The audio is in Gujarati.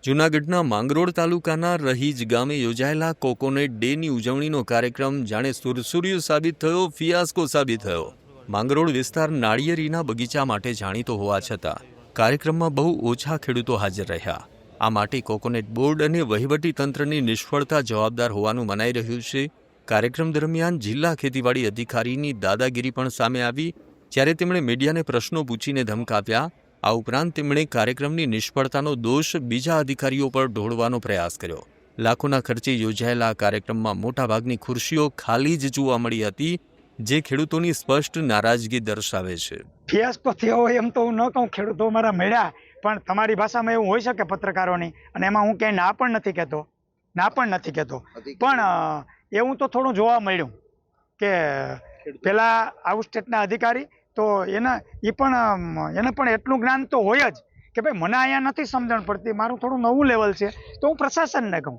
જૂનાગઢના માંગરોળ તાલુકાના રહીજ ગામે યોજાયેલા કોકોનેટ ડેની ઉજવણીનો કાર્યક્રમ જાણે સુરસુર્યું સાબિત થયો, ફિયાસ્કો સાબિત થયો। માંગરોળ વિસ્તાર નાળિયેરીના બગીચા માટે જાણીતો હોવા છતાં કાર્યક્રમમાં બહુ ઓછા ખેડૂતો હાજર રહ્યા। આ માટે કોકોનેટ બોર્ડ અને વહીવટી તંત્રની નિષ્ફળતા જવાબદાર હોવાનું મનાઈ રહ્યું છે। કાર્યક્રમ દરમિયાન જિલ્લા ખેતીવાડી અધિકારીની દાદાગીરી પણ સામે આવી, જ્યારે તેમણે મીડિયાને પ્રશ્નો પૂછીને ધમકાવ્યા। આ ઉપરાંત તેમણે કાર્યક્રમની નિષ્ફળતાનો દોષ બીજા અધિકારીઓ પર ઢોળવાનો પ્રયાસ કર્યો। લાખોના ખર્ચે યોજાયેલા આ કાર્યક્રમમાં મોટાભાગની ખુરશીઓ ખાલી જ જોવા મળી હતી, જે ખેડૂતોની સ્પષ્ટ નારાજગી દર્શાવે છે। ફિયાસ્કો થયો હોય એમ તો હું ન કહું, ખેડૂતો મારા મળ્યા, પણ તમારી ભાષામાં એવું હોઈ શકે પત્રકારોની, અને એમાં હું ક્યાંય ના પણ નથી કહેતો, પણ એવું તો થોડું જોવા મળ્યું કે પેલા આઉટ સ્ટેટના અધિકારી તો એને પણ એટલું જ્ઞાન તો હોય જ કે ભાઈ મને અહીંયા નથી સમજણ પડતી, મારું થોડું નવું લેવલ છે, તો હું પ્રશાસનને કહું